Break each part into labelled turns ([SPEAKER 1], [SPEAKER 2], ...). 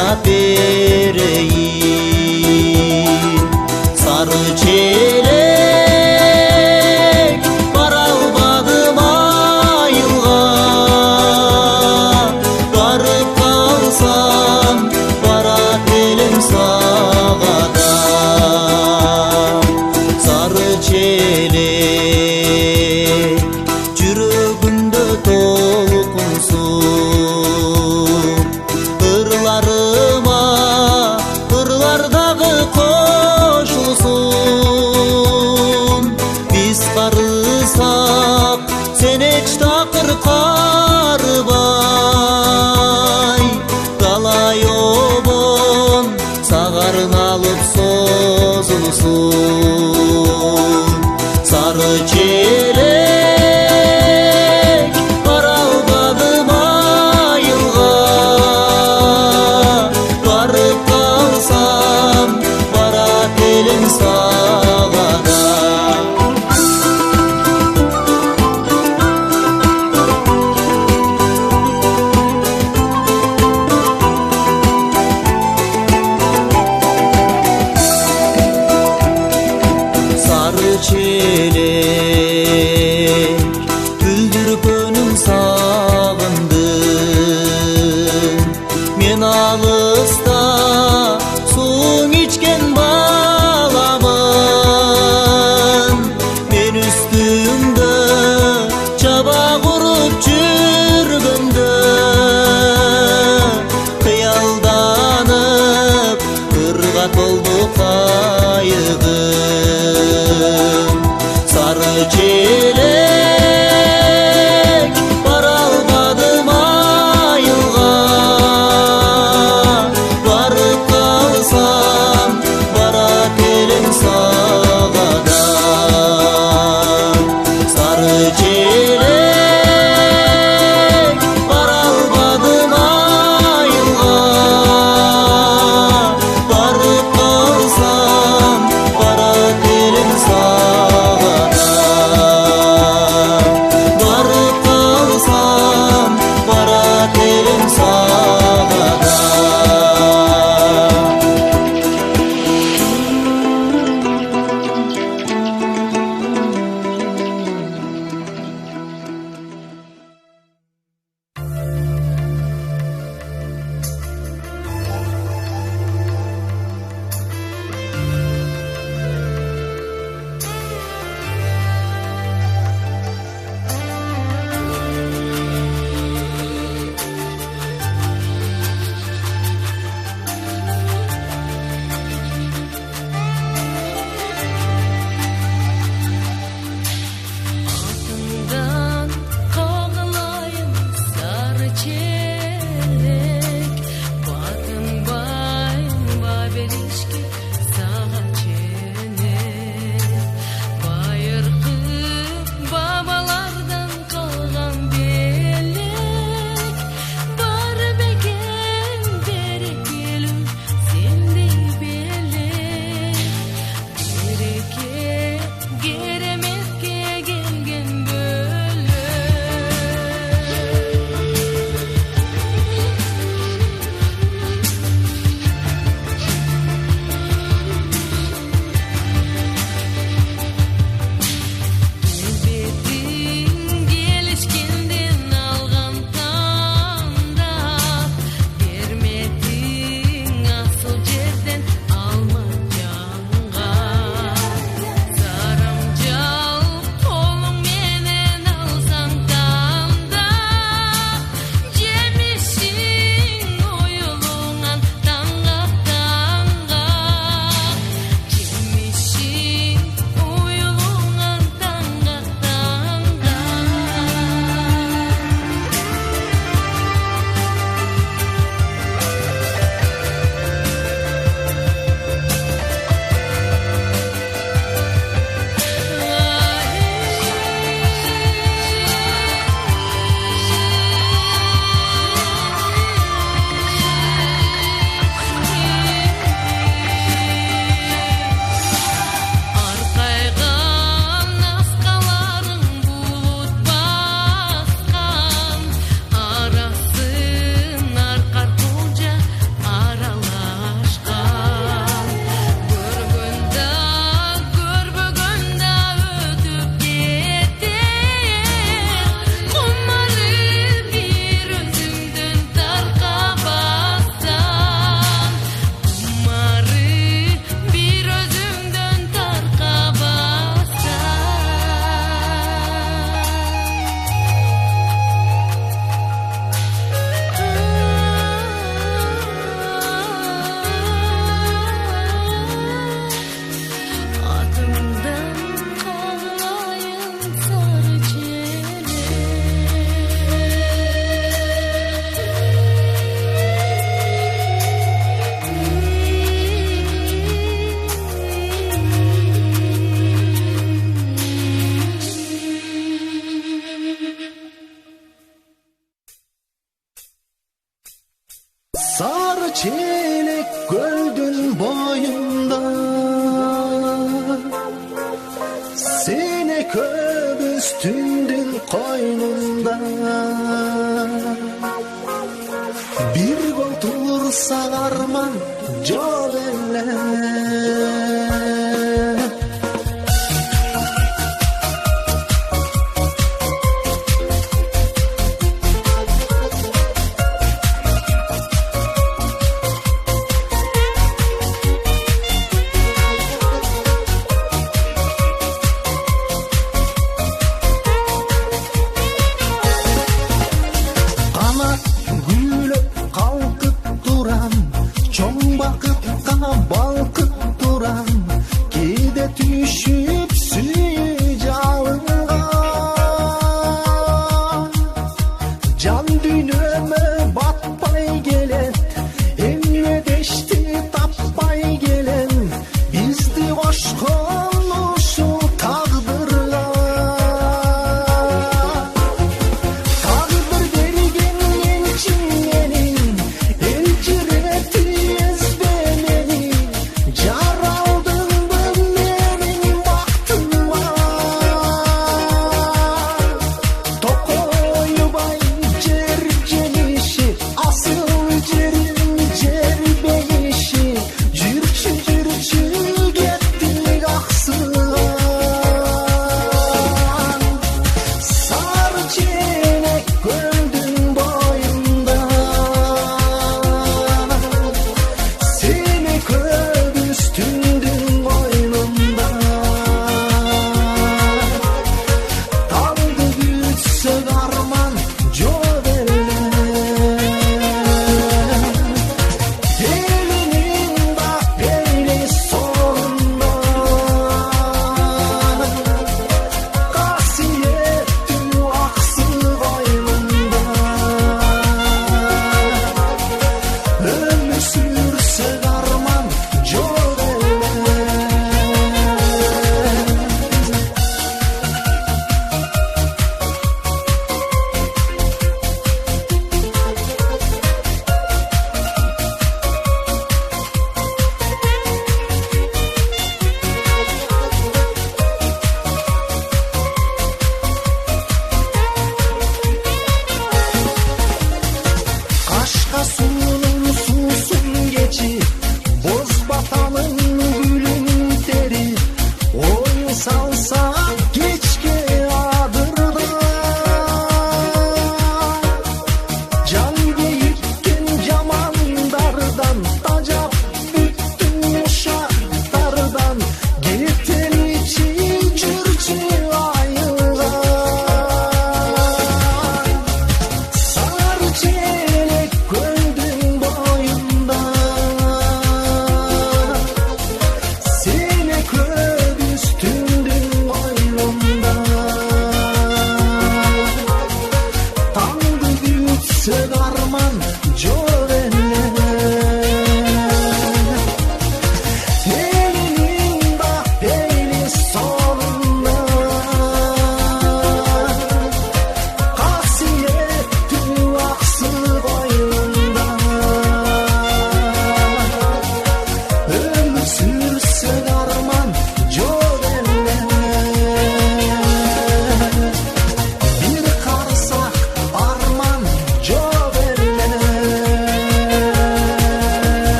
[SPEAKER 1] жарап берейин. Сары челек бара албадым айылга, барып калсам барат элем сага да. Сары челек жүрөгүмдө толкунсун, ырларыма ырлардагы кошулсун. Биз карысак сен эч такыр карыбай, талай обон сагарын алып созулсун. Сары челек бара албадым айылга, барып калсам барат элем сага да. Сары челек бүлдүргөнүн сагындым, мен алыста сууң ичкен баламын. Мен үстүмдө чаба куруп жүргөндө, кыялданып кырга толду кайыгым. Сары челек бара албадым айылга, барып калсам барат элем сага да. Сары челек бара албадым айылга, барып калсам
[SPEAKER 2] Göldün boyunda seni köbüz tündün koynunda bir koltur sağarman jolelle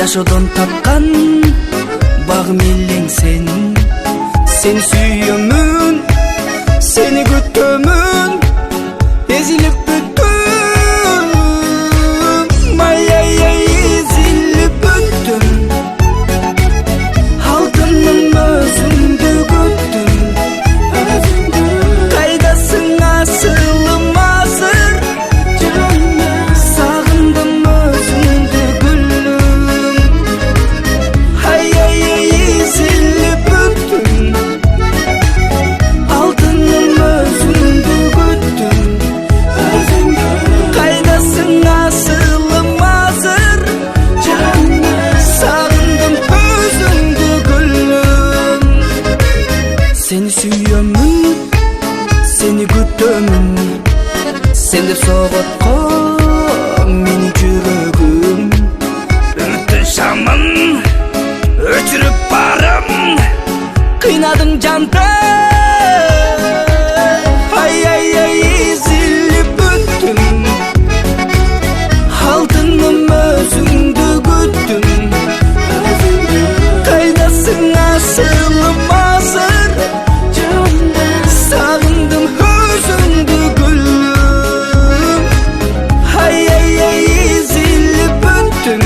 [SPEAKER 3] жашоодон тапкан багым элең сен сүйөмүн, сени күтөмүн, эзилип бүттүм, ай эзилип бүттүм, алтыным өзүңдү күттүм, кайдасың асылым азыр, сагындым өзүңдү гүлүм, ай эзилип бүттүм, алтыным өзүңдү күттүм, кайдасың асылым азыр, сагындым өзүңдү гүлүм. Сени сүйөмүн, сени күтөмүн, сен деп соготкон менин жүрөгүм, үмүттүн шамын өчүрүп барым, кыйнадың жанды, ай эзилип бүттүм, алтыным өзүңдү күттүм, кайдасың асылым азыр, сагындым өзүңдү гүлүм, ай эзилип бүттүм,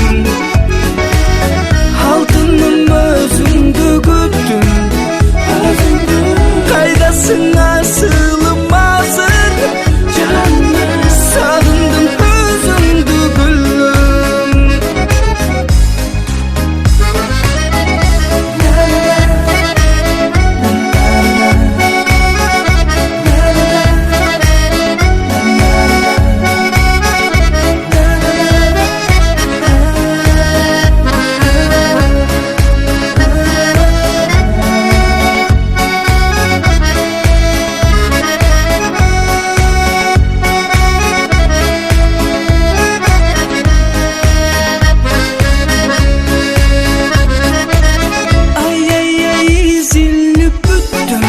[SPEAKER 3] алтыным өзүңдү күттүм, кайдасың асылым азыр, сагындым өзүңдү гүлүм. Эзилип бүттүм,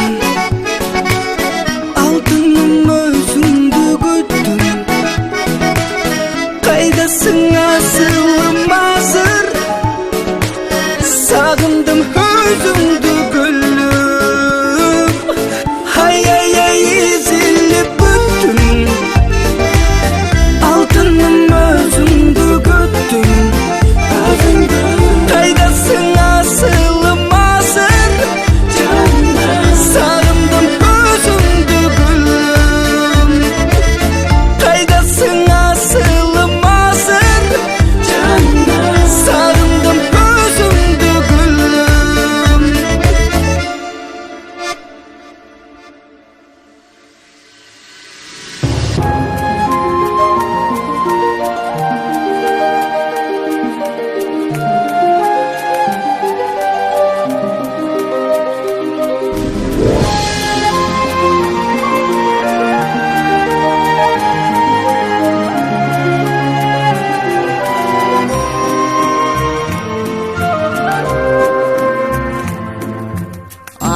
[SPEAKER 3] алтыным өзүңдү күттүм, кайдасың асылым азыр, сагындым өзүңдү гүлүм, ай эзилип бүттүм, алтыным өзүңдү күттүм, кайдасың асылым азыр, сагындым өзүңдү гүлүм, кайдасың асылым азыр, сагындым өзүңдү гүлүм.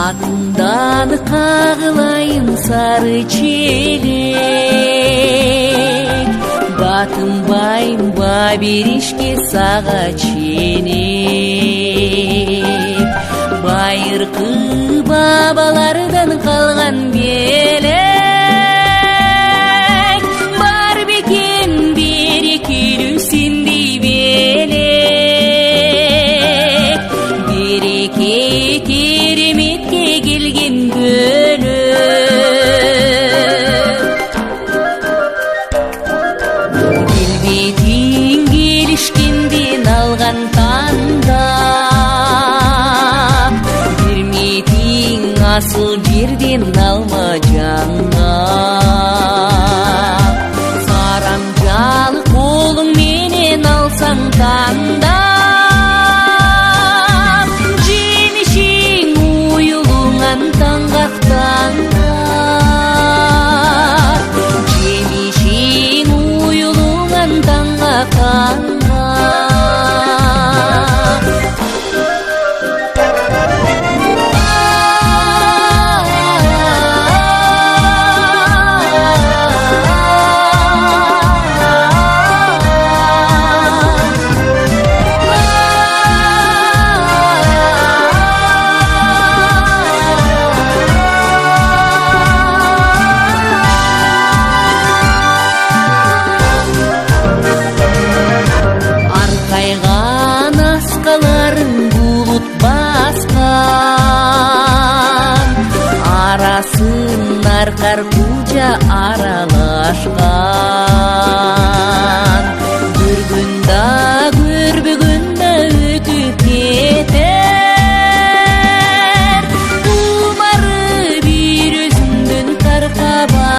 [SPEAKER 4] Атымдан кагылайын сары челек, батынбайым ба беришке сага ченек, байыркы бабалардан калган белек, бар бекен берекелүү сендей белек, береке кереметке келген бөлөк, келбетиң келишкенден алган танда, берметиң асыл жерден алма жанга, сарамжалы колуң менен алсаң танда, жемишиң уюлуңан таңга канга, Ар кар куча аралашкан